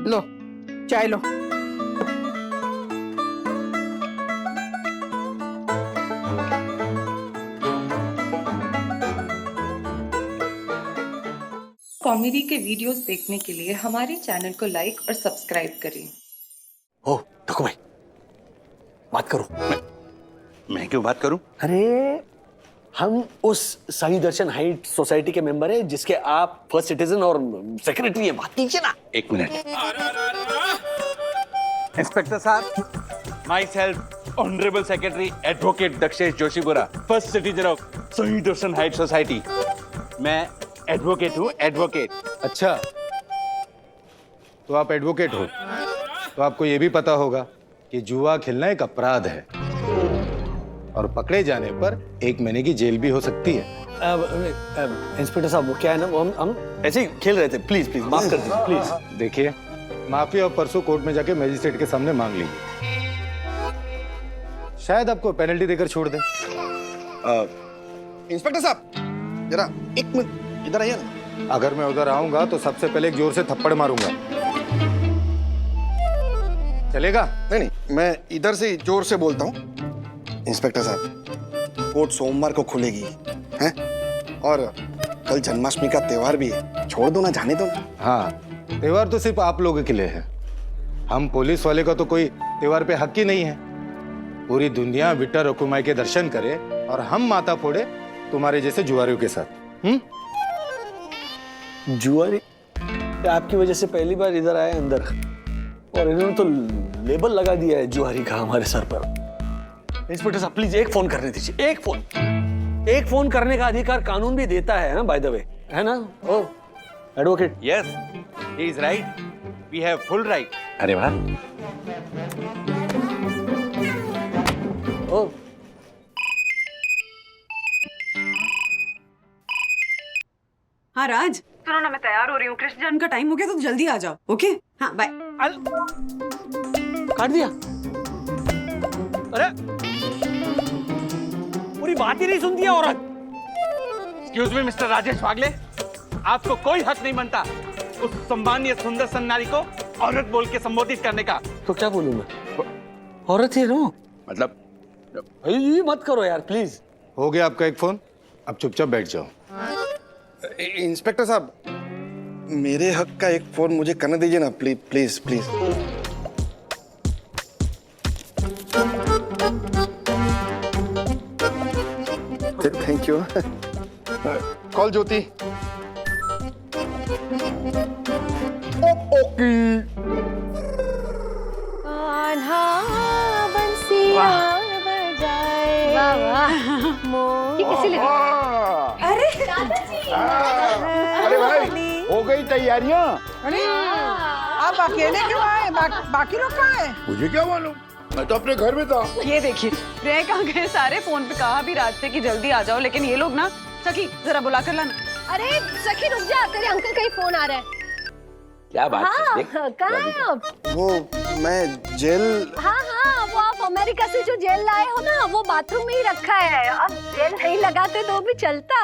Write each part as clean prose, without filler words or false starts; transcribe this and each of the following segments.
लो चाय लो। कॉमेडी के वीडियोस देखने के लिए हमारे चैनल को लाइक और सब्सक्राइब करें। ओ देखो भाई, बात करो। मैं क्यों बात करूं? अरे हम उस सही दर्शन हाइट सोसाइटी के मेंबर हैं जिसके आप फर्स्ट सिटीजन और सेक्रेटरी हैं। बात कीजिए ना। एक मिनट। इंस्पेक्टर साहब, my self honourable secretary advocate Dakshesh Joshipura, first citizen of सही दर्शन हाइट सोसाइटी। मैं एडवोकेट हूँ, एडवोकेट। अच्छा, तो आप एडवोकेट हो तो आपको ये भी पता होगा कि जुआ खेलना एक अपराध है और पकड़े जाने पर 1 महीने की जेल भी हो सकती है। इंस्पेक्टर साहब, वो क्या है ना, वो हम ऐसे ही खेल रहे थे। प्लीज प्लीज माफ कर दीजिए प्लीज। देखिए, माफी और परसों कोर्ट में जाके मजिस्ट्रेट के सामने मांग लीजिए, शायद आपको पेनल्टी देकर छोड़ दें। इंस्पेक्टर साहब जरा 1 मिनट इधर आइए ना। अगर मैं उधर आऊंगा तो सबसे पहले एक जोर से थप्पड़ मारूंगा, चलेगा? नहीं, मैं इधर से जोर से बोलता हूँ। इंस्पेक्टर साहब, कोर्ट सोमवार को खुलेगी हैं, और कल जन्माष्टमी का त्योहार भी है। छोड़ दो ना, जाने दो ना। हाँ, त्योहार तो सिर्फ आप लोगों के लिए है। हम पुलिस वाले का तो कोई त्योहार पे हक ही नहीं है। पूरी दुनिया विट्टा रकुमाई के दर्शन करे और हम माथा फोड़े तुम्हारे जैसे जुआरियों के साथ। जुआरी? आपकी वजह से पहली बार इधर आए अंदर, और इन्होंने तो लेबल लगा दिया है जुआरी का हमारे सर पर। इंस्पेक्टर साहब प्लीज एक फोन करने दीजिए। एक फोन करने का अधिकार कानून भी देता है, बाय द वे, है ना? Oh advocate. Yes, he is right, we have full right. अरे वाह। ओ हाँ राज, सुनो ना, मैं तैयार हो रही हूँ। कृष्ण जन्म का टाइम हो गया तो जल्दी आ जाओ। ओके? हाँ बाय। काट दिया? अरे पूरी बात ही नहीं सुनती है औरत। एक्सक्यूज मी मिस्टर राजेश वागले, आपको कोई हक नहीं बनता उस सम्मानीय सुंदर सन्नारी को औरत बोल के संबोधित करने का। तो क्या बोलूं मैं? औरत है नो। मतलब ये मत करो यार प्लीज। हो गया आपका एक फोन, अब चुपचाप बैठ जाओ। इंस्पेक्टर साहब, मेरे हक का एक फोन मुझे करने दीजिए ना, please please please. Thank you. Call Jyoti. Okay. वाह वाह, ये किसी लगी? अरे अरे भाई, हो गई तैयारियां? अरे आप अकेले क्यों आए? बाकी लोग कहाँ हैं? मुझे क्या मालूम, मैं तो अपने घर में था। ये देखिए, रह कहाँ गए सारे? फोन पे कहा भी रात से कि जल्दी आ जाओ, लेकिन ये लोग ना। सखी जरा बुला कर लाना। अरे सखी रुक जा, तेरे अंकल का ही फोन आ रहा है। क्या बात हाँ, कहाँ हैं आप? वो मैं जेल। हाँ, वो आप अमेरिका से जो जेल लाए हो ना, वो बाथरूम में ही रखा है। अब जेल नहीं लगाते तो भी चलता।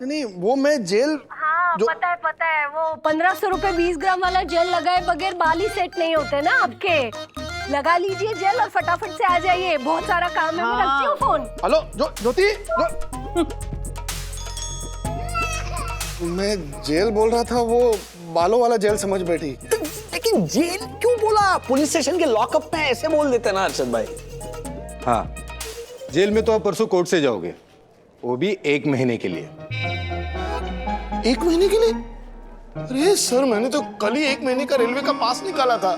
नहीं, वो मैं जेल। हाँ पता है, वो 1500 रुपए 20 ग्राम वाला जेल लगाए बगैर बाल ही सेट नहीं होते ना आपके। लगा लीजिए जेल और फटाफट से आ जाइए, बहुत सारा काम है। मैं रखती हूँ फोन। हेलो ज्योति। मैं जेल बोल रहा था, वो बालों वाला जेल समझ बैठी। लेकिन जेल क्यों बोला? पुलिस स्टेशन के लॉकअप में ऐसे बोल देते ना अरशद भाई। हाँ, जेल में तो आप परसों कोर्ट से जाओगे, वो भी 1 महीने के लिए। 1 महीने के लिए? अरे सर, मैंने तो कल ही 1 महीने का रेलवे का पास निकाला था।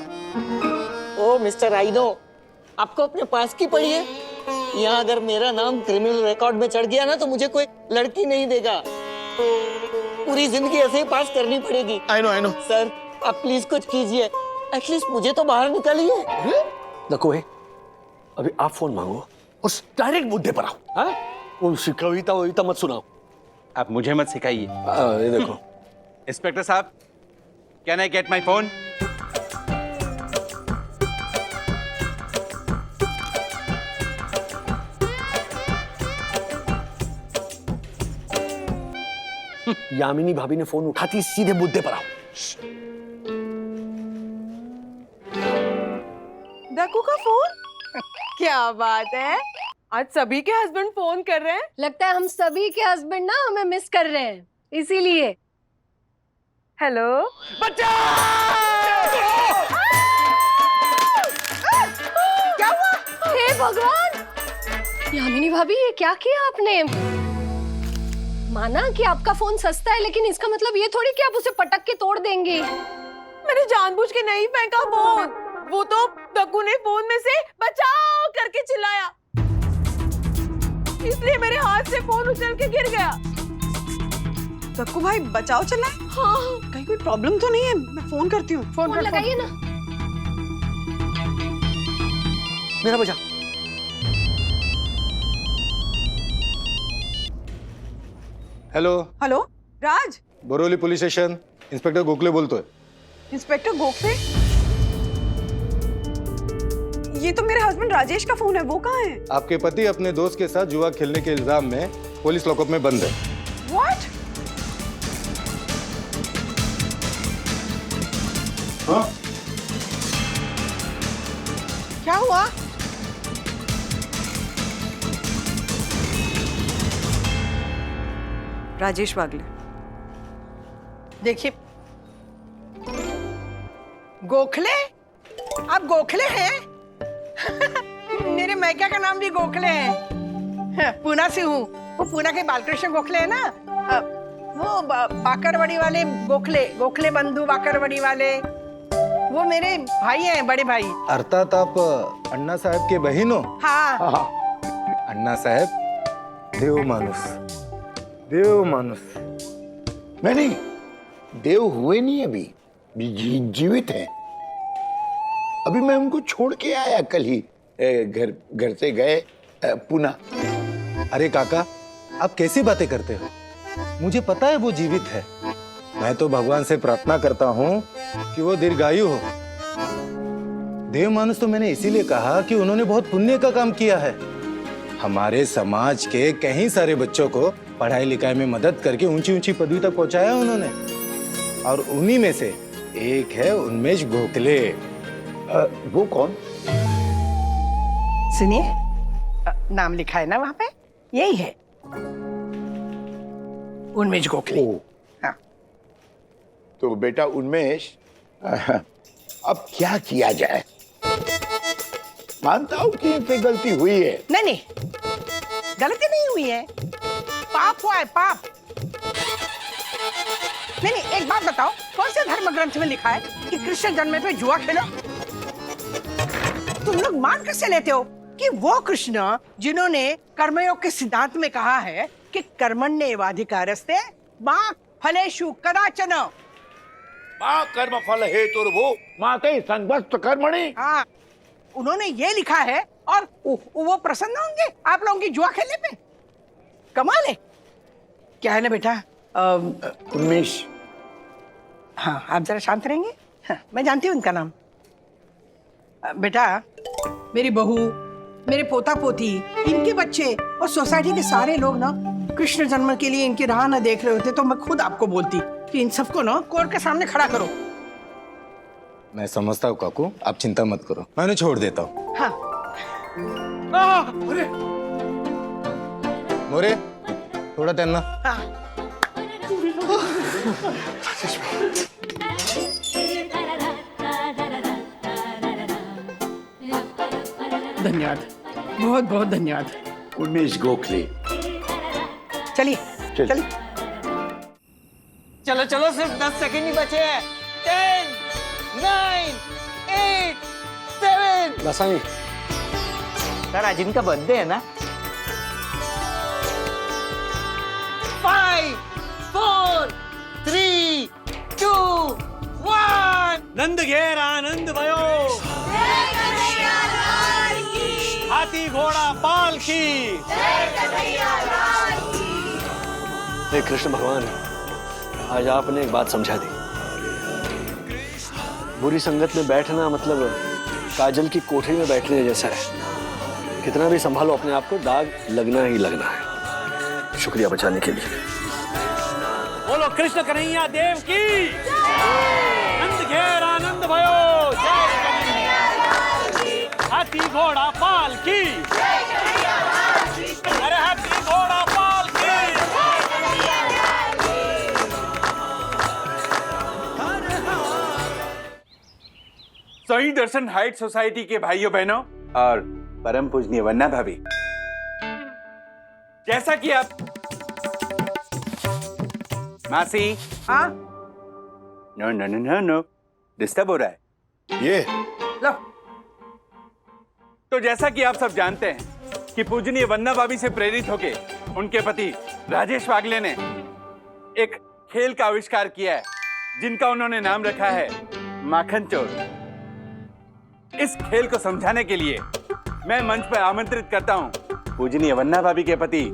ओ मिस्टर आइनो, आपको अपने पास की पड़ी है? यहाँ अगर मेरा नाम क्रिमिनल रिकॉर्ड में चढ़ गया ना तो मुझे कोई लड़की नहीं देगा। पूरी जिंदगी ऐसे ही पास करनी पड़ेगी। I know. सर आप प्लीज कुछ कीजिए, एटलीस्ट मुझे तो बाहर निकालिए। देखो अभी आप फोन मांगो और डायरेक्ट मुद्दे पर आओ। हाँ, वो कविता मत सुनाओ। आप मुझे मत सिखाइए। ये देखो। इंस्पेक्टर साहब, can I get my phone? Yamini भाभी ने फोन उठाती, सीधे मुद्दे पर आओ। काकू का फोन? क्या बात है, आज सभी के हस्बैंड फोन कर रहे हैं। लगता है हम सभी के हस्बैंड ना हमें मिस कर रहे हैं, इसीलिए। हेलो क्या हुआ? हे भगवान, यामिनी भाभी ये क्या किया आपने? माना कि आपका फोन सस्ता है, लेकिन इसका मतलब ये थोड़ी कि आप उसे पटक के तोड़ देंगे। मैंने जानबूझ के नहीं फेंका फोन, वो तो दक्कू ने फोन में से बचाओ करके चिल्लाया, इसलिए मेरे हाथ से फोन उछल के गिर गया। दक्कू भाई बचाओ चिल्लाए? हाँ, कहीं कोई प्रॉब्लम तो नहीं है? मैं फोन करती हूँ। फोन लगाइए ना। मेरा बजा। Hello, hello Raj, Boroli police station, inspector Gokhale बोलतो है। इंस्पेक्टर गोखले? ये तो मेरे हस्बैंड राजेश का फोन है, वो कहाँ है? आपके पति अपने दोस्त के साथ जुआ खेलने के इल्जाम में पुलिस लॉकअप में बंद है। What? हाँ? क्या हुआ? राजेश वागले, देखिए, गोखले? आप गोखले हैं? मेरे मैका का नाम भी गोखले है, पूना से हूँ। वो पूना के बालकृष्ण गोखले है ना, वो बाकरवड़ी वाले गोखले, गोखले बंधु बाकरवड़ी वाले, वो मेरे भाई हैं, बड़े भाई। अर्थात आप अन्ना साहब के बहन हो? हाँ। अन्ना साहब देव मानुस, देव मानुस। नहीं, देव हुए नहीं अभी, जीवित हैं। अभी मैं उनको छोड़ के आया कल ही, घर से गए पुणे। अरे काका, आप कैसी बातें करते हो? मुझे पता है वो जीवित है। मैं तो भगवान से प्रार्थना करता हूँ कि वो दीर्घायु हो। देव मानुस तो मैंने इसीलिए कहा कि उन्होंने बहुत पुण्य का काम किया है। हमारे समाज के कई सारे बच्चों को पढ़ाई लिखाई में मदद करके ऊंची ऊंची पदवी तक पहुंचाया उन्होंने, और उन्हीं में से एक है उन्मेष गोखले। वो कौन? सुनिए, नाम लिखा है ना वहां पे, यही है उन्मेष गोखले। हाँ। तो बेटा उन्मेष, अब क्या किया जाए? मानता हूँ कि इनसे गलती हुई है। नहीं, गलती नहीं हुई है, पाप हुआ है, पाप। नहीं, एक बात बताओ, कौन से धर्म ग्रंथ में लिखा है कि कृष्ण जन्म पे जुआ खेलो? तुम लोग मान कैसे लेते हो कि वो कृष्ण जिन्होंने कर्मयोग के सिद्धांत में कहा है कि कर्मण्येवाधिकारस्ते मा फलेषु कदाचन। माँ कर्म फल हेतुर्भुः माते संगस्त कर्मणि। हाँ, उन्होंने ये लिखा है, और वो प्रसन्न होंगे आप लोगों की जुआ खेलने पे? कमाल है। क्या है ना बेटा, उन्मेष, हाँ आप जरा शांत रहेंगे। हाँ, मैं जानती हूँ उनका नाम। बेटा, मेरी बहू, मेरे पोता पोती, इनके बच्चे और सोसाइटी के सारे लोग ना कृष्ण जन्म के लिए इनकी राह न देख रहे होते तो मैं खुद आपको बोलती कि इन सबको ना कोर्ट के सामने खड़ा करो। मैं समझता हूँ काकू, आप चिंता मत करो, मैं उन्हें छोड़ देता हूँ। हाँ। मोरे, थोड़ा तैरना। हाँ। धन्यवाद, बहुत बहुत धन्यवाद। उन्मेष गोखले। चलिए चलिए। चलो चलो, सिर्फ 10 सेकंड ही बचे हैं। 10, 9, 8, 7। लसाई, सर आज इनका बर्थडे है ना? 5, 4, 3, 2, 1। नंद घेर आनंद भयो, हाथी घोड़ा पालकी। हे कृष्ण भगवान, आज आपने एक बात समझा दी। बुरी संगत में बैठना मतलब काजल की कोठरी में बैठने जैसा है। कितना भी संभालो अपने आप को, दाग लगना ही लगना है। शुक्रिया बचाने के लिए। बोलो कृष्ण कन्हैया देव की। नंद घेर आनंद भयो। जय कन्हैया। हाथी घोड़ा पालकी, अरे हाथी घोड़ा पालकी। सही दर्शन हाइट सोसाइटी के भाइयों बहनों और परम पूजनीय वन्ना भाभी, जैसा कि आप मासी, हाँ no no no no no disturb हो रहा है ये लो तो जैसा कि आप सब जानते हैं कि पूजनीय वन्ना भाभी से प्रेरित होके उनके पति राजेश वागले ने एक खेल का आविष्कार किया है जिनका उन्होंने नाम रखा है माखन चोर। इस खेल को समझाने के लिए मैं मंच पर आमंत्रित करता हूं पूजनीय वन्ना भाभी के पति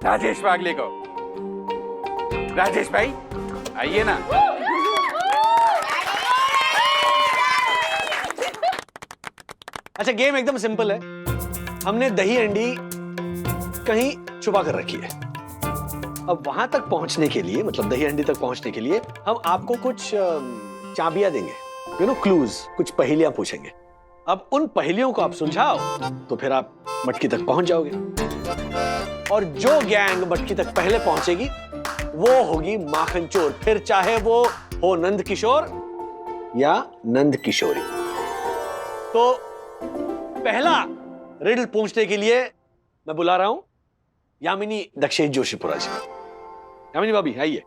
राजेश वागले को। राजेश भाई आइए ना। अच्छा, गेम एकदम सिंपल है। हमने दही अंडी कहीं छुपा कर रखी है। अब वहां तक पहुंचने के लिए, मतलब दही अंडी तक पहुंचने के लिए हम आपको कुछ चाबियां देंगे, क्लूज, कुछ पहेलियां पूछेंगे। अब उन पहेलियों को आप सुलझाओ तो फिर आप मटकी तक पहुंच जाओगे, और जो गैंग मटकी तक पहले पहुंचेगी वो होगी माखन चोर, फिर चाहे वो हो नंद किशोर या नंद किशोरी। तो पहला रिडल पूछने के लिए मैं बुला रहा हूं यामिनी दक्षेश जोशीपुरा जी। यामिनी भाभी आइए।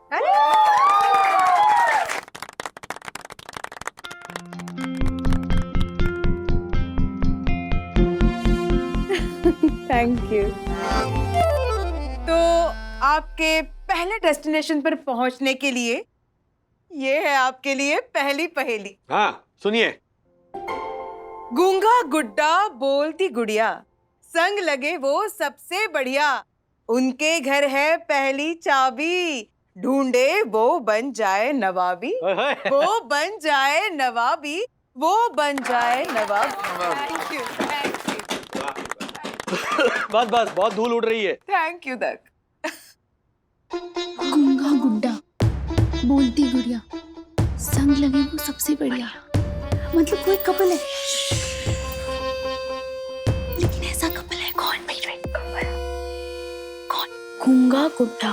Thank you. तो आपके पहले डेस्टिनेशन पर पहुंचने के लिए ये है आपके लिए पहली पहेली। हाँ सुनिए। गूंगा गुड्डा बोलती गुड़िया, संग लगे वो सबसे बढ़िया, उनके घर है पहली चाबी, ढूंढे वो बन जाए नवाबी, वो बन जाए नवाबी, वो बन जाए नवाबी। थैंक यू, थैंक यू, बस बस, बहुत धूल उड़ रही है। थैंक यू दक। गूंगा गुड्डा बोलती गुड़िया, संग लगे वो सबसे बढ़िया, मतलब कोई कपल है, लेकिन ऐसा कपल है कौन? कौन? गूंगा गुड्डा,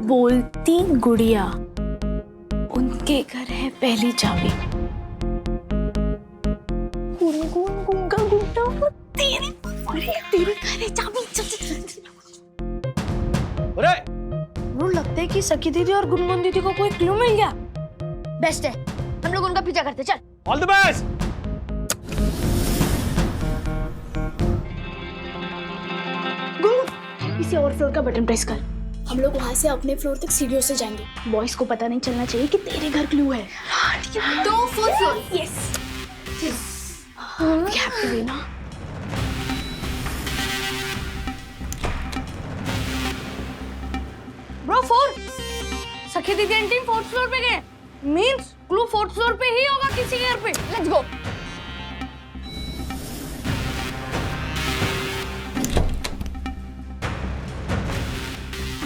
बोलती गुड़िया, उनके घर है पहली चाबी। गूंगा गुड्डा तेरे घर है चाबी। ब्रो, लगता है कि सखी दीदी और गुनगुन दीदी को कोई क्लू मिल गया। बेस्ट है, हम लोग उनका पीछा करते। चल, ऑल द बेस्ट। किसी और फ्लोर का बटन प्रेस कर। हम लोग वहाँ से अपने फ्लोर तक सीढ़ियों से जाएंगे। बॉयज को पता नहीं चलना चाहिए कि तेरे घर क्लू है। तो फोर्थ फ्लोर। यस, गैप भी ना। Bro, fourth. सखी दीदी आंटी फोर्थ फ्लोर पे गए, मींस क्लू फोर्थ फ्लोर पे ही होगा किसी के घर पे। Let's go.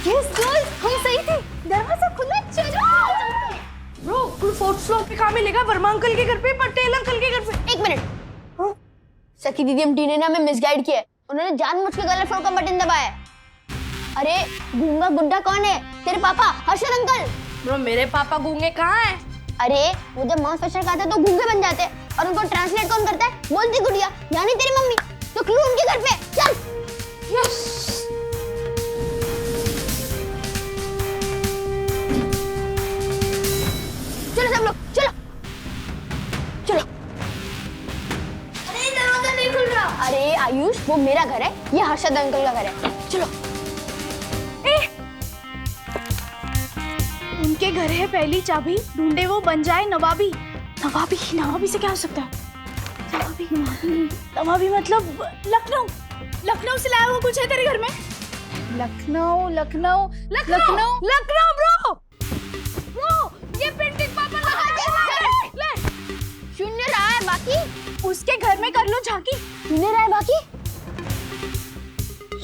यस गर्ल्स, हम सही थे, दरवाजा खुला। चलो ब्रो, क्लू फोर्थ फ्लोर पे कहाँ मिलेगा? वर्मा अंकल के घर पे, पटेल अंकल के घर पे। एक मिनट, सखी दीदी आंटी ने ना हमें मिसगाइड किया है। उन्होंने जानबूझ के गलत फ्लोर का बटन दबाया है। अरे गूंगा गुड्डा कौन है? तेरे पापा हर्षद अंकल। ब्रो, मेरे पापा गूंगे कहाँ हैं? अरे वो जब माउस प्रेशर खाते हैं तो गूंगे बन जाते हैं, और उनको ट्रांसलेट कौन करता है? बोलती गुड़िया, यानी तेरी मम्मी। तो क्लू उनके घर पे। चल। यस। चलो सब लोग, चलो चलो। अरे दरवाजा नहीं खुल रहा। अरे आयुष, वो मेरा घर है, ये हर्षद अंकल का घर है। चलो। उनके घर है पहली चाबी, ढूंढे वो बन जाए नवाबी। नवाबी, नवाबी से क्या हो सकता है? नवाबी, नवाबी, नवाबी मतलब लखनऊ। लखनऊ से लाया हुआ कुछ है तेरे घर में? लखनऊ, लखनऊ, लखनऊ, लखनऊ ब्रो। ब्रो, ये पेंटिंग पापा लगा के लाए। ले। शून्य रहा है बाकी। उसके घर में कर लो झांकी। शून्य रहा है बाकी।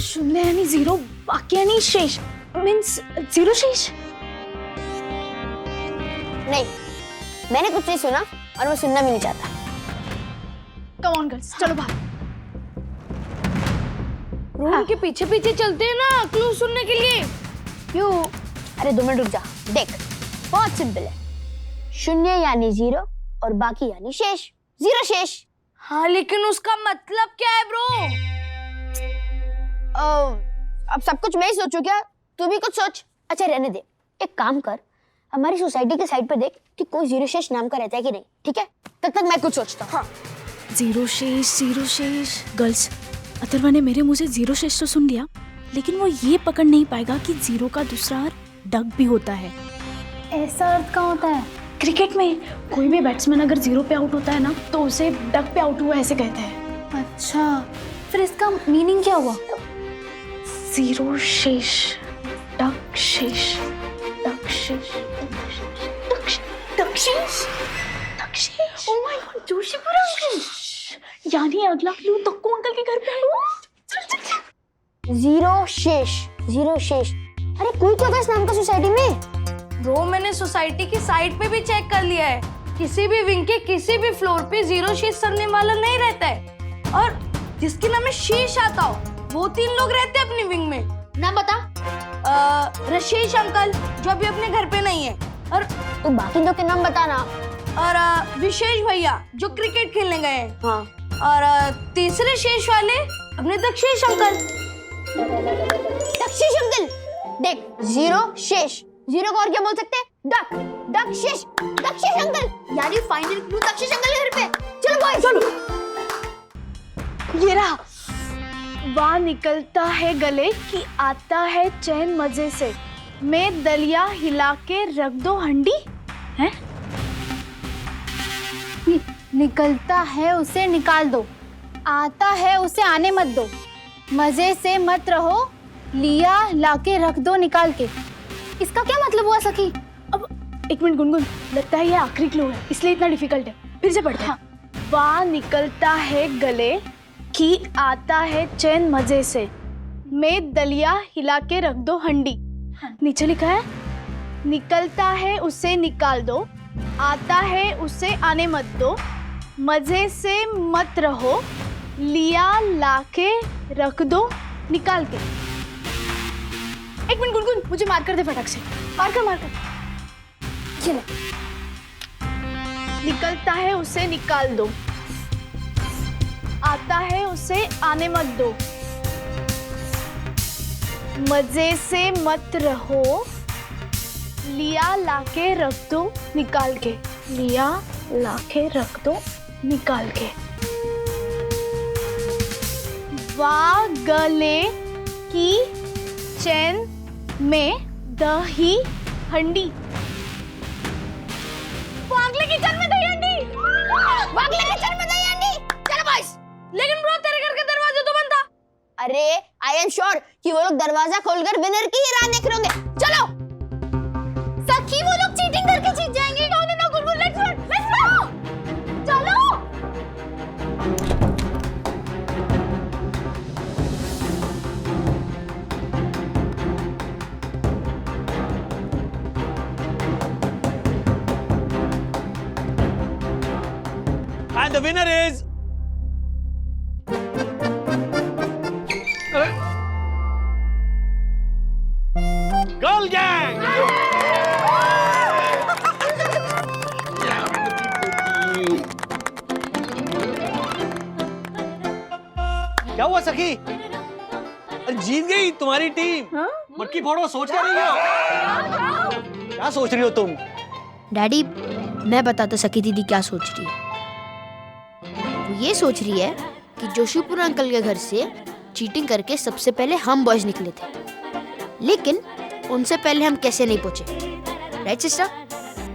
शून्य यानी जीरो, बाकी यानी शेष, मींस जीरो शेष। नहीं, मैंने कुछ नहीं सुना। और मैं सुनना भी नहीं चाहता। कम ऑन गर्ल्स, चलो बाहर। रूम के पीछे पीछे चलते हैं ना क्लू सुनने के लिए। क्यों? अरे 2 मिनट रुक जा। देख, बहुत सिंपल है। 0 यानी 0 और बाकी यानी शेष। 0 शेष। हाँ, लेकिन उसका मतलब क्या है ब्रो? अब सब कुछ मैं ही सोचूं क्या? तू भी कुछ सोच। अच्छा रहने दे, एक काम कर, हमारी सोसाइटी के साइड पर देख कि कोई 0 शेष नाम का रहता है कि नहीं, ठीक है? तब तक मैं कुछ सोचता हूँ। हाँ। 0 शेष। गर्ल्स, अथर्वा ने मेरे मुंह से 0 शेष तो सुन लिया, लेकिन वो ये पकड़ नहीं पाएगा कि 0 का दूसरा अर्थ डक भी होता है। ऐसा अर्थ कहाँ होता है? क्रिकेट में कोई भी बैट्समैन अगर 0 पे आउट होता है ना, तो उसे डक पे आउट हुआ ऐसे कहते हैं। अच्छा, फिर इसका मीनिंग क्या हुआ? 0 शेष, डक शेष, डक शेष, डक शेष। Oh my god, Joshipur uncle. यानी अगला क्लू तक्कू अंकल के घर पे है। 0 शेष, 0 शेष। अरे कोई तो होगा इस नाम का सोसाइटी में। ब्रो, मैंने सोसाइटी की साइट पे भी चेक कर लिया है, किसी भी विंग के किसी भी फ्लोर पे 0 शेष करने वाला नहीं रहता है, और जिसके नाम में शेष आता हो वो 3 लोग रहते हैं अपनी विंग में। ना बता। रशेष अंकल जो अभी अपने घर पे नहीं है, और तो बाकी 2 के नाम बताना। और विशेष भैया जो क्रिकेट खेलने गए हैं। हाँ। और तीसरे शेष वाले अपने दक्षेश अंकल। दक्षेश अंकल, देख 0 शेष, 0 को और क्या बोल सकते हैं? डक, डक शेष, दक्षेश अंकल। यानी फाइनल क्लू दक्षेश अंकल के घर पे। चलो बॉयज, चलो। ये रहा। वाह निकलता है गले कि आता है चैन मजे से, मैं दलिया हिला के रख दो हंडी। हैं? निकलता है उसे निकाल दो, आता है उसे आने मत दो, मजे से मत रहो, लिया लाके रख दो निकाल के। इसका क्या मतलब हुआ सखी? अब 1 मिनट गुनगुन, लगता है ये आखिरी क्लू है इसलिए इतना डिफिकल्ट है। फिर से पढ़ते हैं। वाह निकलता है गले कि आता है चैन मजे से, मैं दलिया हिला के रख दो हंडी। नीचे लिखा है निकलता है उसे निकाल दो, आता है उसे आने मत दो, मजे से मत रहो, लिया लाके रख दो निकाल के। 1 मिनट गुनगुन, मुझे मार कर दे फटाक से। मार कर। चलो। निकलता है उसे निकाल दो, आता है उसे आने मत दो, मजे से मत रहो, लिया लाके रख दो निकाल के, लिया लाके रख दो निकाल के। वाह गले की चैन में दही हंडी। वागले की चैन में दही हंडी। वागले की चैन में दही हंडी। चलो बॉयज। लेकिन ब्रो तेरे घर का दरवाजा तो बंद था। अरे आई एम श्योर कि वो लोग दरवाजा खोलकर विनर की ही राह देख रहे होंगे। चलो सखी, वो लोग चीटिंग करके जीत जाएंगे। No no no Gungun, let's go. चलो। And the winner is Girl Gang. क्या हुआ सखी? अरे जीत गई तुम्हारी टीम। मटकी फोड़ो, सोच क्या रही हो? क्या सोच रही हो तुम? डैडी, मैं बताता सकी दीदी क्या सोच रही है। वो ये सोच रही है कि जोशीपुर अंकल के घर से चीटिंग करके सबसे पहले हम बॉयज निकले थे, लेकिन उनसे पहले हम कैसे नहीं पहुंचे। Right sister?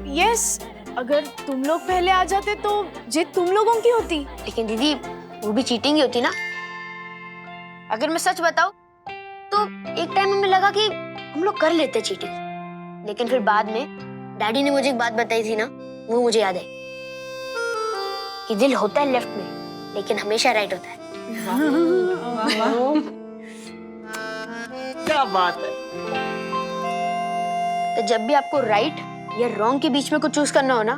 यस, अगर तुम लोग पहले आ जाते तो जीत तुम लोगों की होती। लेकिन दीदी वो भी चीटिंग ही होती ना। अगर मैं सच बताऊं तो एक टाइम में लगा कि हम लोग कर लेते चीटिंग, लेकिन फिर बाद में डैडी ने मुझे एक बात बताई थी ना, वो मुझे याद आई कि दिल होता है लेफ्ट में लेकिन हमेशा राइट होता है। क्या बात है। तो जब भी आपको राइट या रॉन्ग के बीच में कुछ चूज करना हो ना,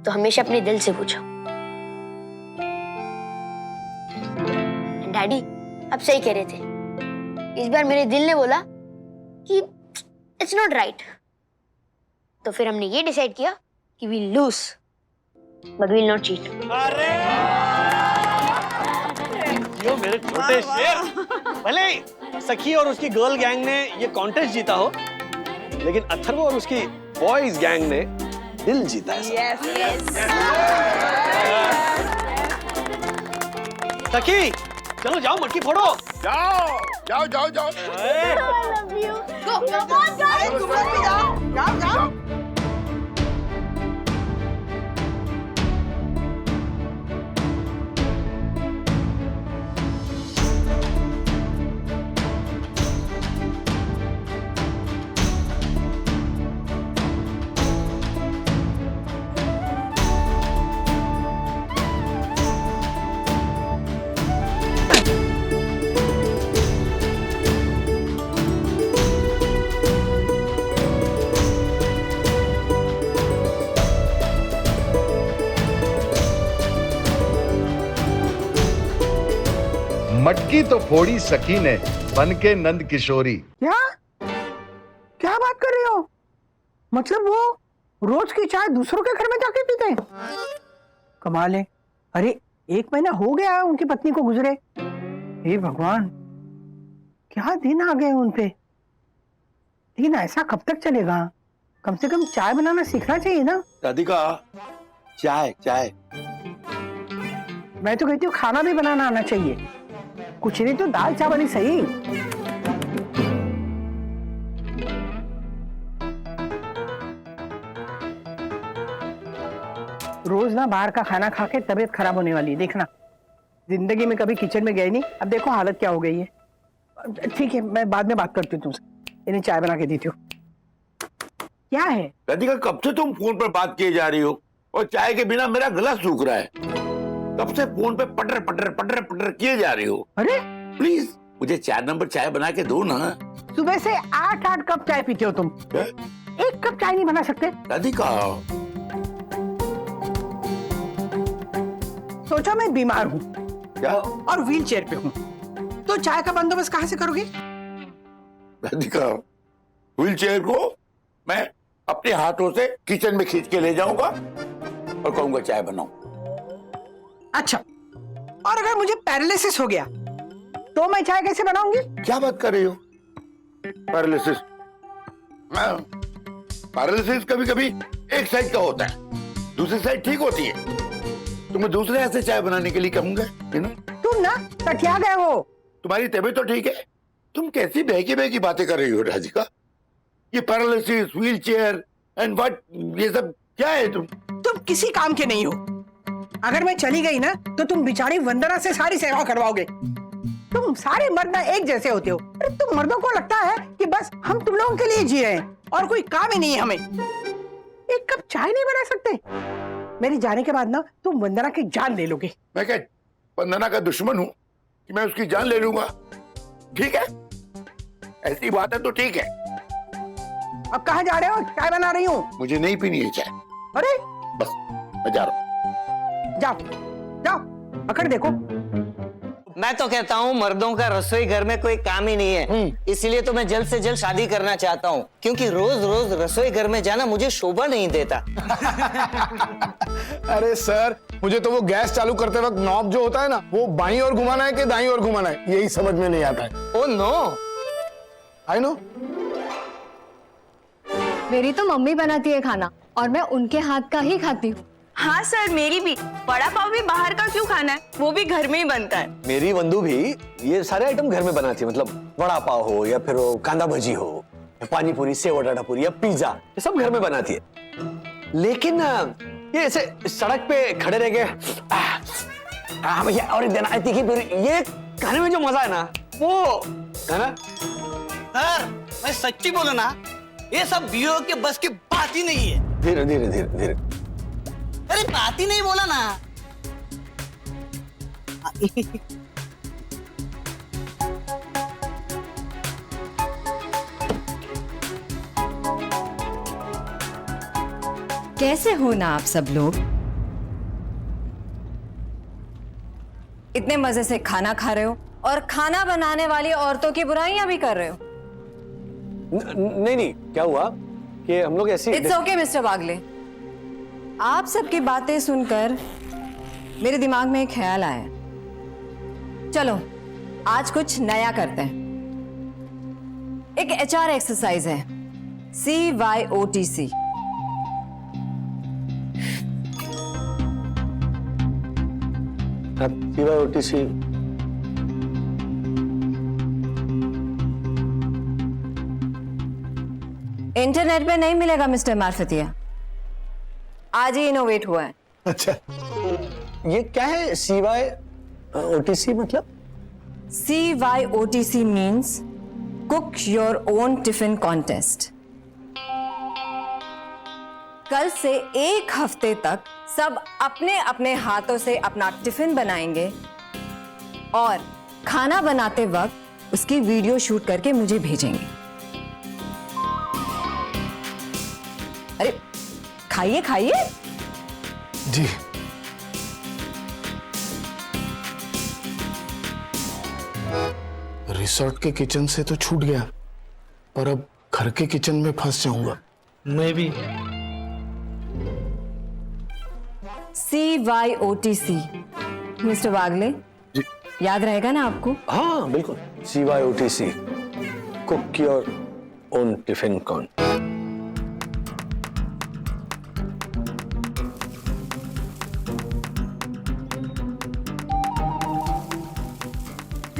तो हमेशा अपने दिल से पूछो। डैडी आप सही कह रहे थे, इस बार मेरे दिल ने बोला कि इट्स नॉट राइट, तो फिर हमने ये डिसाइड किया कि we lose but will not cheat. Yo मेरे छोटे शेर, भले सखी और उसकी गर्ल गैंग ने ये कॉन्टेस्ट जीता हो, लेकिन अथर्व और उसकी बॉयज गैंग ने दिल जीता है। सखी चलो जाओ, मटकी फोड़ो। जाओ जाओ जाओ जाओ। जाओ जाओ। मटकी तो फोड़ी सखी ने बन के नंद किशोरी। क्या क्या बात कर रहे हो? मतलब वो रोज की चाय दूसरों के घर में जाके पीते हैं? कमाल है। अरे 1 महीना हो गया उनकी पत्नी को गुजरे। हे भगवान, क्या दिन आ गए उन पे। लेकिन ऐसा कब तक चलेगा? कम से कम चाय बनाना सीखना चाहिए ना। राधिका, चाय चाय। मैं तो कहती हूँ खाना भी बनाना आना चाहिए, कुछ नहीं तो दाल चावल ही सही। रोज ना बाहर का खाना खा के तबीयत खराब होने वाली है, देखना। जिंदगी में कभी किचन में गए नहीं, अब देखो हालत क्या हो गई है। ठीक है, मैं बाद में बात करती हूँ तुमसे, इन्हें चाय बना के देती हूँ। क्या है राधिका, कब से तुम फोन पर बात किए जा रही हो और चाय के बिना मेरा गला सूख रहा है। कब से फोन पे पटर पटर पटर पटर किए जा रही हो। अरे प्लीज मुझे 4 नंबर चाय बना के दो ना। सुबह से 8 कप चाय पीते हो तुम, 1 कप चाय नहीं बना सकते? राधिका, सोचो मैं बीमार हूँ क्या? और व्हील चेयर पे हूँ, तो चाय का बंदोबस्त कहाँ से करोगे? राधिका, व्हील चेयर को मैं अपने हाथों से किचन में खींच के ले जाऊंगा और कहूंगा चाय बनाओ। अच्छा, और अगर मुझे पैरालिसिस हो गया तो मैं चाय कैसे बनाऊंगी? क्या बात कर रही हो? पैरालिसिस? पैरालिसिस कभी कभी एक साइड का होता है, दूसरी साइड ठीक होती है। तुम्हें दूसरे हाथ से चाय बनाने के लिए कहूंगा। तुम ना तकिया गए हो। तुम्हारी तबीयत तो ठीक है? तुम कैसी बहकी बहकी बातें कर रही हो राधिका? ये paralysis, wheel chair and what, ये सब क्या है? तुम किसी काम के नहीं हो। अगर मैं चली गई ना तो तुम बेचारी वंदना से सारी सेवा करवाओगे। तुम सारे मर्द ना एक जैसे होते हो। अरे तुम मर्दों को लगता है कि बस हम तुम लोगों के लिए जी रहे हैं और कोई काम ही नहीं है हमें। 1 कप चाय नहीं बना सकते? मेरे जाने के बाद ना तुम वंदना की जान ले लोगे। मैं क्या वंदना का दुश्मन हूँ कि मैं उसकी जान ले लूंगा? ठीक है, ऐसी बात है तो ठीक है। अब कहाँ जा रहे हो? चाय बना रही हूँ। मुझे नहीं पीनी है चाय। अरे बस मैं जा रहा हूँ। जाओ जाओ, पकड़ देखो। मैं तो कहता हूँ मर्दों का रसोई घर में कोई काम ही नहीं है, इसलिए तो मैं जल्द से जल्द शादी करना चाहता हूँ, क्योंकि रोज रोज रसोई घर में जाना मुझे शोभा नहीं देता। अरे सर, मुझे तो वो गैस चालू करते वक्त नॉब जो होता है ना, वो बाईं ओर घुमाना है कि दाईं ओर घुमाना है, यही समझ में नहीं आता है। Oh no, I know. मेरी तो मम्मी बनाती है खाना और मैं उनके हाथ का ही खाती हूँ। हाँ सर, मेरी भी। बड़ा पाव भी बाहर का क्यों खाना है, वो भी घर में ही बनता है। मेरी वंदू भी ये सारे आइटम घर में बनाती है, मतलब बड़ा पाव हो या फिर वो कांदा भजी हो, पानी पूरी, सेव डाटा पूरी या पिज्जा, ये सब घर में बनाती है। लेकिन ये ऐसे सड़क पे खड़े रह गए भैया और देना तीखी पूरी, ये खाने में जो मजा है ना, वो है ना। सर मैं सच्ची बोलूं ना, ये सब बीओ के बस की बात ही नहीं है। धीरे धीरे धीरे धीरे। अरे बात ही नहीं बोला ना। कैसे हो ना आप सब लोग? इतने मजे से खाना खा रहे हो और खाना बनाने वाली औरतों की बुराइयां भी कर रहे हो। नहीं, क्या हुआ कि हम लोग ऐसे इट्स ओके मिस्टर बागले, आप सबकी बातें सुनकर मेरे दिमाग में एक ख्याल आया। चलो आज कुछ नया करते हैं। एक HR एक्सरसाइज है, CYOTC। CYOTC इंटरनेट पे नहीं मिलेगा मिस्टर मार्फतिया, आज ही इनोवेट हुआ है। अच्छा, ये क्या है CYOTC मतलब? CYOTC means Cook Your Own Tiffin Contest। कल से 1 हफ्ते तक सब अपने अपने हाथों से अपना टिफिन बनाएंगे और खाना बनाते वक्त उसकी वीडियो शूट करके मुझे भेजेंगे। अरे खाइए खाइए। जी। रिसोर्ट के किचन से तो छूट गया, पर अब घर के किचन में फंस जाऊंगा। मैं भी। CYOTC मिस्टर वागले, याद रहेगा ना आपको? हाँ बिल्कुल, CYOTC, cook your own tiffin con.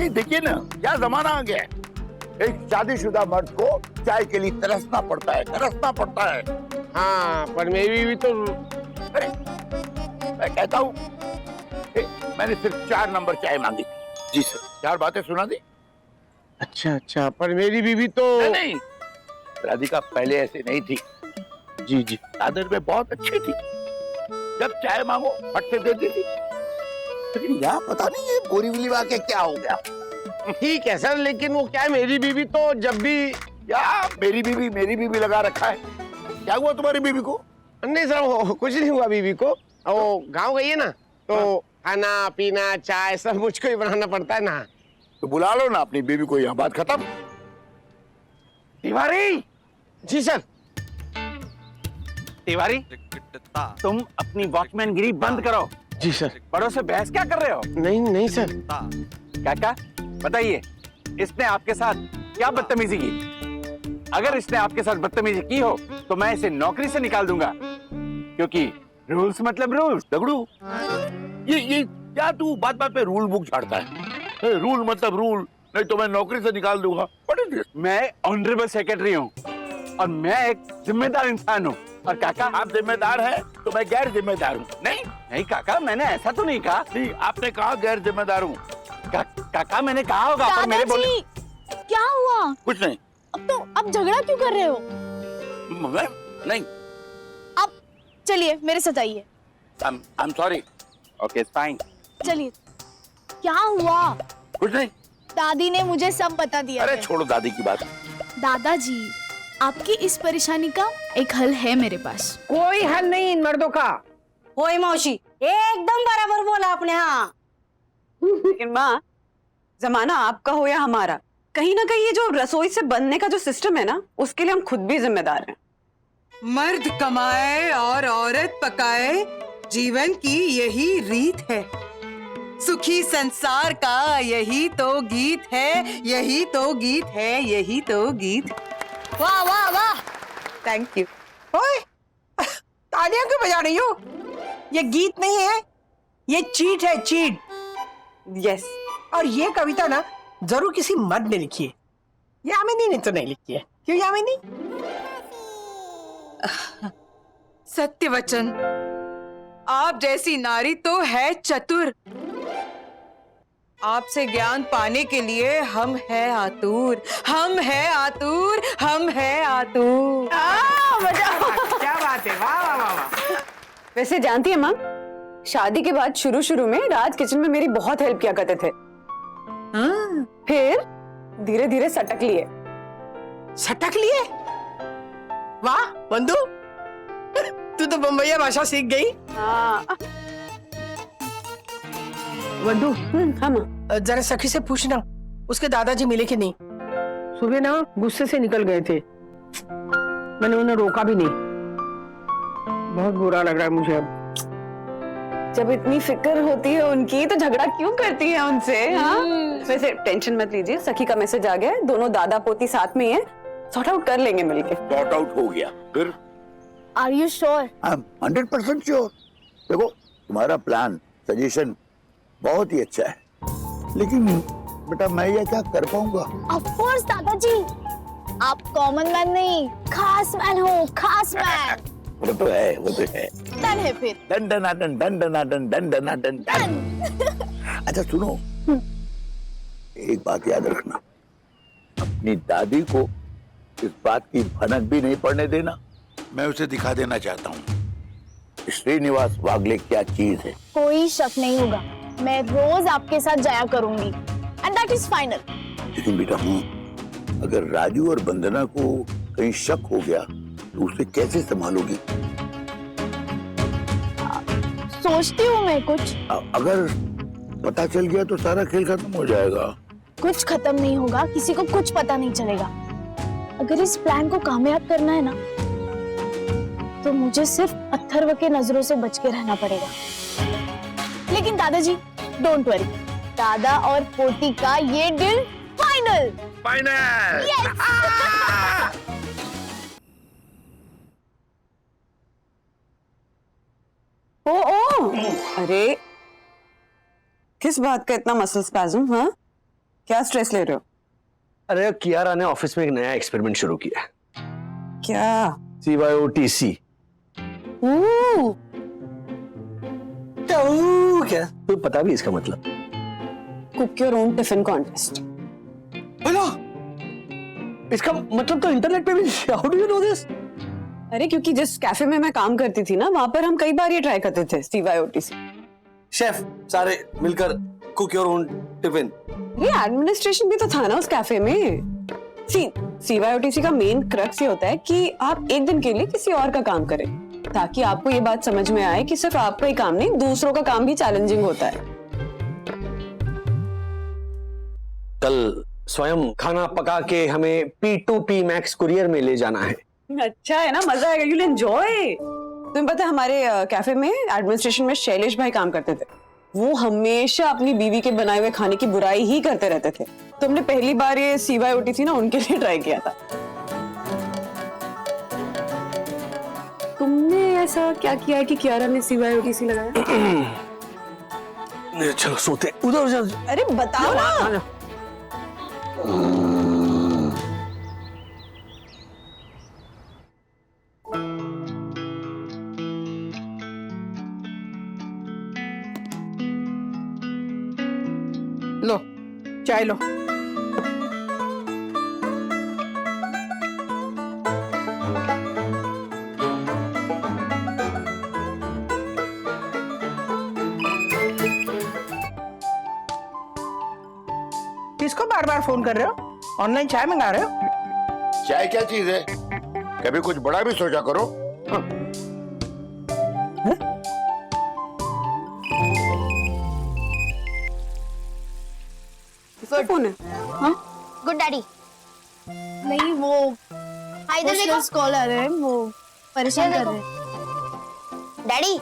देखिए ना क्या जमाना आ गया है। एक शादीशुदा मर्द को चाय के लिए तरसना पड़ता है। हाँ, पर मेरी भी तो अरे, मैं कहता हूँ मैंने सिर्फ 4 नंबर चाय मांगी। जी सर, 4 बातें सुना दी। अच्छा, पर मेरी बीवी तो नहीं, राधिका पहले ऐसे नहीं थी। जी, आदर में बहुत अच्छी थी। जब चाय मांगो फट से दे देती। लेकिन यहाँ पता नहीं ये बोरीवली वाके क्या हो गया। ठीक है सर, लेकिन वो क्या है, मेरी बीवी तो जब भी मेरी बीवी लगा रखा है। क्या हुआ तुम्हारी बीवी को? नहीं सर, वो कुछ नहीं हुआ बीवी को। वो गांव गई है ना, तो खाना पीना चाय सब मुझको ही बनाना पड़ता है ना। तो बुला लो ना अपनी बीवी को, यहाँ बात खत्म। तिवारी। जी सर। तिवारी, तुम अपनी वॉचमैन गिरी बंद करो। जी सर। बड़ों से बहस क्या कर रहे हो? नहीं सर। काका बताइए, इसने आपके साथ क्या बदतमीजी की? अगर इसने आपके साथ बदतमीजी की हो तो मैं इसे नौकरी से निकाल दूंगा, क्योंकि रूल्स मतलब रूल्स। दगड़ू, ये क्या तू बात बात पे रूल बुक झाड़ता है? रूल मतलब रूल, नहीं तो मैं नौकरी से निकाल दूंगा। मैं ऑनरेबल सेक्रेटरी हूँ और मैं एक जिम्मेदार इंसान हूँ। और काका, आप जिम्मेदार हैं तो मैं गैर जिम्मेदार हूँ। नहीं काका, मैंने ऐसा तो नहीं कहा। नहीं, आपने कहा गैर जिम्मेदार हूँ। काका मैंने कहा होगा, पर मेरे बोले। क्या हुआ? कुछ नहीं। अब झगड़ा क्यों कर रहे हो? नहीं। अब चलिए मेरे साथ आइए। I'm sorry. Okay, fine. चलिए। क्या हुआ? कुछ नहीं। दादी ने मुझे सब बता दिया। अरे छोड़ो दादी की बात। दादाजी, आपकी इस परेशानी का एक हल है मेरे पास। कोई हल नहीं इन मर्दों का। ओए मौसी, एकदम बराबर बोला आपने। हाँ, लेकिन माँ, जमाना आपका हो या हमारा, कहीं ना कहीं ये जो रसोई से बनने का जो सिस्टम है ना, उसके लिए हम खुद भी जिम्मेदार हैं। मर्द कमाए और औरत पकाए, जीवन की यही रीत है। सुखी संसार का यही तो गीत है, यही तो गीत है, यही तो गीत। वाह वाह वाह, थैंक यू। ओए, तालियां क्यों बजा रही हो? ये गीत नहीं है, ये चीट है, चीट। यस। और ये कविता ना जरूर किसी मर्द ने लिखी है। यामिनी ने तो नहीं लिखी है। क्यों यामिनी? सत्य वचन, आप जैसी नारी तो है चतुर। आपसे ज्ञान पाने के लिए हम है आतुर, हम है आतुर, हम है आतुर। क्या बात है, वाह वाह वाह वाह। वैसे जानती है माँ, शादी के बाद शुरू में राज किचन में मेरी बहुत हेल्प किया करते थे। फिर धीरे धीरे सटक लिए। सटक लिए? वाह बंधु, तू तो बम्बईया भाषा सीख गई। हाँ। वंदू हाँ माँ। जरा सखी से पूछना उसके दादाजी मिले कि नहीं। सुबह ना गुस्से से निकल गए थे, मैंने उन्हें रोका भी नहीं। बहुत बुरा लग रहा है मुझे अब। जब इतनी फिक्र होती है उनकी तो झगड़ा क्यों करती है उनसे? हाँ वैसे टेंशन मत लीजिए, सखी का मैसेज आ गया है, दोनों दादा पोती साथ में ही है, सॉर्ट आउट कर लेंगे मिलके। सॉर्ट आउट हो गया फिर? Are you sure? I am 100% sure. देखो तुम्हारा प्लान सजेशन बहुत ही अच्छा है, लेकिन बेटा मैं ये क्या कर पाऊंगा? ऑफ कोर्स दादाजी, आप कॉमन मैन नहीं खास मैन हो, खास मैन। वो तो है, वो तो है। डन है फिर। Done done done done done done done done done. अच्छा सुनो, एक बात याद रखना, अपनी दादी को इस बात की भनक भी नहीं पड़ने देना। मैं उसे दिखा देना चाहता हूँ श्रीनिवास वागले क्या चीज है। कोई शक नहीं होगा, मैं रोज आपके साथ जाया करूंगी एंड दैट इज फाइनल। लेकिन बेटा अगर राजू और वंदना को कहीं शक हो गया तो उसे कैसे संभालोगी? सोचती हूँ मैं कुछ। अगर पता चल गया तो सारा खेल खत्म हो जाएगा। कुछ खत्म नहीं होगा, किसी को कुछ पता नहीं चलेगा। अगर इस प्लान को कामयाब करना है ना तो मुझे सिर्फ अथर्व के नजरों से बच के रहना पड़ेगा। लेकिन दादाजी डोंट वरी, दादा और पोती का ये डील फाइनल। फाइनल। ओ अरे किस बात का इतना मसल स्पैज़म? हाँ क्या स्ट्रेस ले रहे हो? अरे कियारा ने ऑफिस में एक नया एक्सपेरिमेंट शुरू किया है। क्या? CYOTC। क्या तो पता भी इसका मतलब? Cook your own tiffin contest. Hello, इसका मतलब तो इंटरनेट पे भी। How do you know this? अरे क्योंकि जिस कैफे में मैं काम करती थी ना वहां पर हम कई बार ये ट्राई करते थे CYOTC। शेफ सारे मिलकर कुक योर ओन टिफिन। ये एडमिनिस्ट्रेशन भी तो था ना उस कैफे में। CYOTC का मेन क्रक्स ये होता है कि आप एक दिन के लिए किसी और का काम करें, ताकि आपको ये बात समझ में आए कि सिर्फ आपका ही काम नहीं दूसरों का काम भी चैलेंजिंग होता है। कल स्वयं खाना पका के हमें P2P मैक्स कुरियर में ले जाना है। अच्छा है ना, मजा आएगा, यू विल एंजॉय। तुम्हें पता है हमारे कैफे में एडमिनिस्ट्रेशन में शैलेश भाई काम करते थे। वो हमेशा अपनी बीवी के बनाए हुए खाने की बुराई ही करते रहते थे। तो हमने पहली बार ये CYOTC ना उनके लिए ट्राई किया था। तुमने ऐसा क्या किया है कि कियारा ने CYOTC लगाया? चलो सोते उधर जा। अरे बताओ ना। लो चाय लो। किसको बार बार फोन कर रहे हो? ऑनलाइन चाय मंगा रहे हो? चाय क्या चीज है? कभी कुछ बड़ा भी सोचा करो। फोन है? हाँ? Good daddy. नहीं वो इधर देखो, कॉल आ रहे हैं, वो परेशान कर रहे हैं। डैडी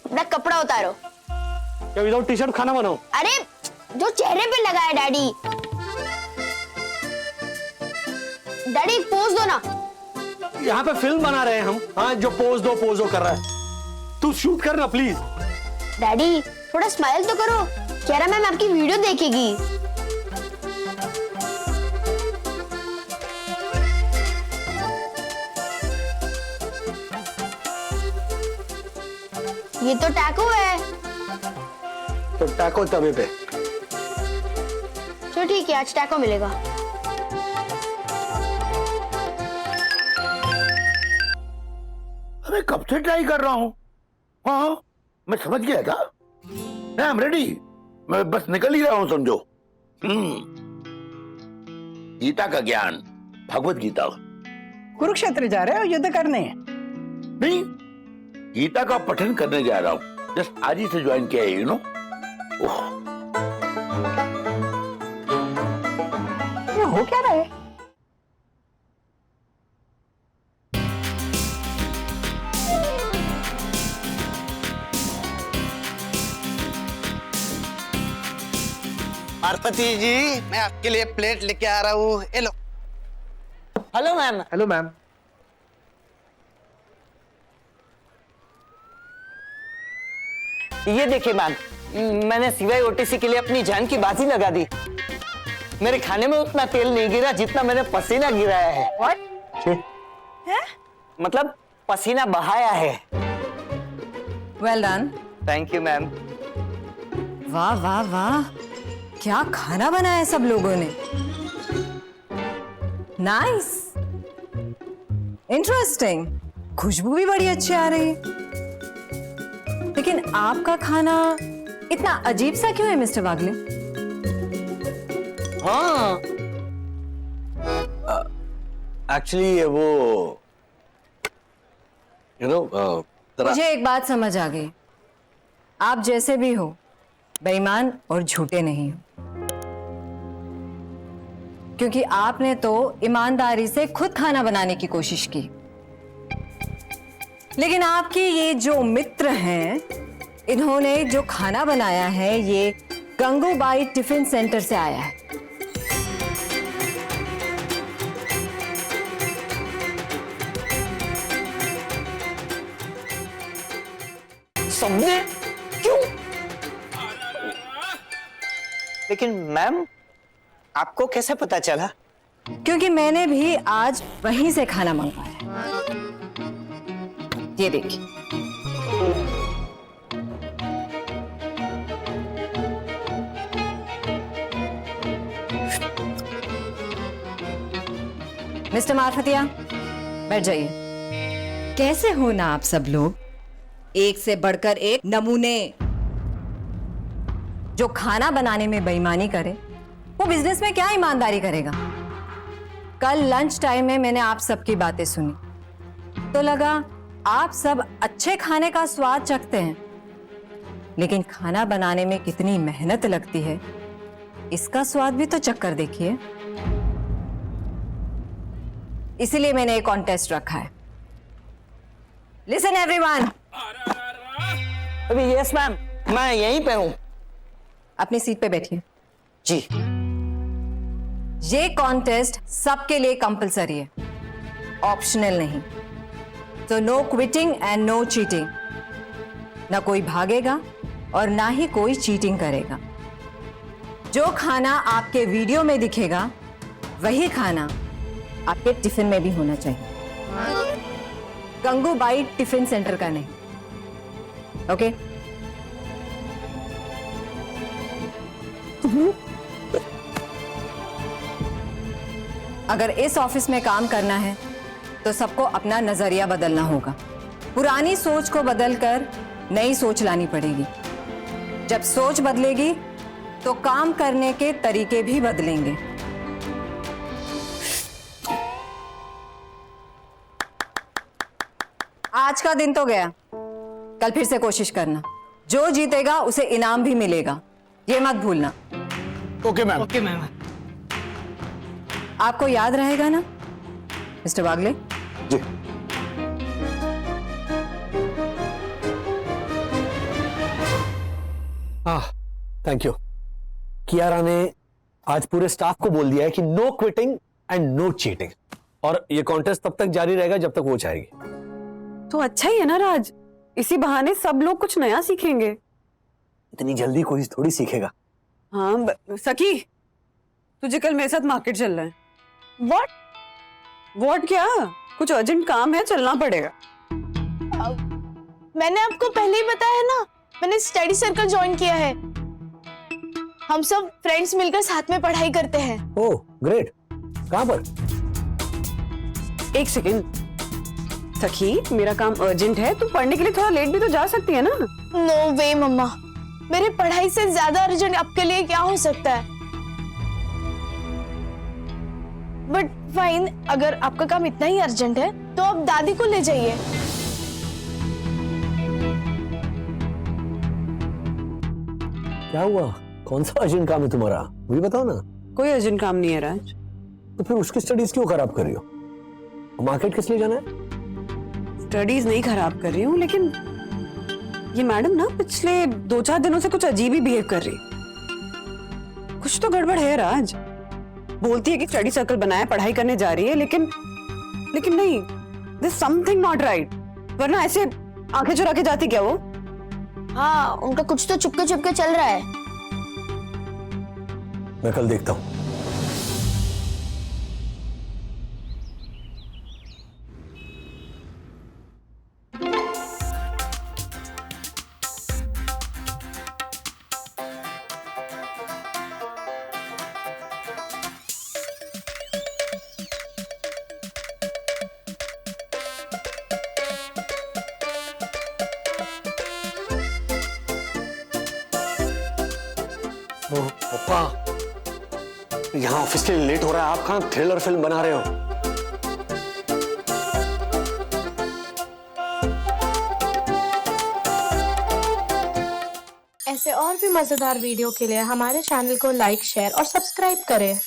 अपना कपड़ा उतारो। क्या विदाउट टी शर्ट खाना बनाओ? अरे जो चेहरे पे लगा है डैडी। डैडी एक पोज दो ना। यहाँ पे फिल्म बना रहे हैं हम। हाँ जो पोज दो कर रहा है। तू शूट करना प्लीज। डैडी थोड़ा स्माइल तो करो, कियारा मैम आपकी वीडियो देखेगी। ये तो टैको है। तो टैको तवे पे। चलो ठीक है, आज टैको मिलेगा। अरे कब से ट्राई कर रहा हूँ। हाँ मैं समझ गया था। आई एम रेडी, मैं बस निकल ही रहा हूँ समझो। गीता का ज्ञान, भगवत गीता। कुरुक्षेत्र जा रहे हो युद्ध करने? नहीं, गीता का पठन करने जा रहा हूँ। जस्ट आज ही से ज्वाइन किया है, यू नो। ये हो क्या रहा है? पार्वती जी, मैं आपके लिए प्लेट लेके आ रहा हूँ। ये लो। Hello ma'am. Hello ma'am. ये देखिए मैम, मैंने सिवाय ओटीसी के लिए अपनी जान की बाजी लगा दी। मेरे खाने में उतना तेल नहीं गिरा जितना मैंने पसीना गिराया है। मतलब पसीना बहाया है। Well done. Thank you ma'am. वाह वाह वाह, क्या खाना बनाया है सब लोगों ने। नाइस, इंटरेस्टिंग, खुशबू भी बड़ी अच्छी आ रही है। लेकिन आपका खाना इतना अजीब सा क्यों है मिस्टर वागले? हाँ, एक्चुअली वो मुझे एक बात समझ आ गई, आप जैसे भी हो बेईमान और झूठे नहीं हो, क्योंकि आपने तो ईमानदारी से खुद खाना बनाने की कोशिश की। लेकिन आपके ये जो मित्र हैं, इन्होंने जो खाना बनाया है ये गंगूबाई टिफिन सेंटर से आया है। सबने क्यों? लेकिन मैम, आपको कैसे पता चला? क्योंकि मैंने भी आज वहीं से खाना मंगवाया। ये देखिए, मिस्टर मारफतिया, बैठ जाइए। कैसे हो ना आप सब लोग, एक से बढ़कर एक नमूने। जो खाना बनाने में बेईमानी करे वो बिजनेस में क्या ईमानदारी करेगा। कल लंच टाइम में मैंने आप सबकी बातें सुनी तो लगा आप सब अच्छे खाने का स्वाद चखते हैं, लेकिन खाना बनाने में कितनी मेहनत लगती है इसका स्वाद भी तो चख कर देखिए। इसीलिए मैंने एक कॉन्टेस्ट रखा है। Listen everyone. अभी यस मैम, मैं यहीं पे हूं। अपनी सीट पे बैठिए। जी। ये कॉन्टेस्ट सबके लिए कंपलसरी है, ऑप्शनल नहीं। तो no quitting and no cheating. ना कोई भागेगा और ना ही कोई चीटिंग करेगा। जो खाना आपके वीडियो में दिखेगा वही खाना आपके टिफिन में भी होना चाहिए। गंगूबाई टिफिन सेंटर का नहीं। ओके? अगर इस ऑफिस में काम करना है तो सबको अपना नजरिया बदलना होगा। पुरानी सोच को बदलकर नई सोच लानी पड़ेगी। जब सोच बदलेगी तो काम करने के तरीके भी बदलेंगे। आज का दिन तो गया, कल फिर से कोशिश करना। जो जीतेगा उसे इनाम भी मिलेगा, ये मत भूलना। Okay ma'am. Okay ma'am. आपको याद रहेगा ना मिस्टर वागले? जी। Thank you. कियारा ने आज पूरे स्टाफ को बोल दिया है कि no quitting and no cheating, और ये कॉन्टेस्ट तब तक जारी रहेगा जब तक वो चाहेगी। तो अच्छा ही है ना राज, इसी बहाने सब लोग कुछ नया सीखेंगे। इतनी जल्दी कोई थोड़ी सीखेगा। हाँ सखी, तुझे कल मेरे साथ मार्केट चलना है। व्हाट क्या? कुछ अर्जेंट काम है, चलना पड़ेगा। मैंने आपको पहले ही बताया है ना, मैंने स्टडी सर्कल ज्वाइन किया है। हम सब फ्रेंड्स मिलकर साथ में पढ़ाई करते हैं। Oh great. कहाँ पर? एक सेकेंड सखी, मेरा काम अर्जेंट है, तू पढ़ने के लिए थोड़ा लेट भी तो जा सकती है ना। नो वे मम्मा, मेरी पढ़ाई से ज्यादा अर्जेंट आपके लिए क्या हो सकता है। बट फाइन, अगर आपका काम इतना ही अर्जेंट है तो आप दादी को ले जाइए। क्या हुआ? कौन सा अर्जेंट काम है तुम्हारा? मुझे बताओ ना। कोई अर्जेंट काम नहीं है राज। तो फिर उसकी स्टडीज क्यों खराब कर रही हो? मार्केट किस लिए जाना है? स्टडीज नहीं खराब कर रही हूँ, लेकिन ये मैडम ना पिछले 2-4 दिनों से कुछ अजीब ही बिहेव कर रही। कुछ तो गड़बड़ है राज। बोलती है कि स्टडी सर्कल बनाया, पढ़ाई करने जा रही है, लेकिन नहीं, दिस समथिंग नॉट राइट। वरना ऐसे आंखें चुरा के जाती क्या वो? हाँ, उनका कुछ तो चुपके चुपके चल रहा है। मैं कल देखता हूँ। पापा, यहाँ ऑफिस के लिए लेट हो रहा है। आप कहाँ थ्रिलर फिल्म बना रहे हो? ऐसे और भी मजेदार वीडियो के लिए हमारे चैनल को लाइक, शेयर और सब्सक्राइब करें।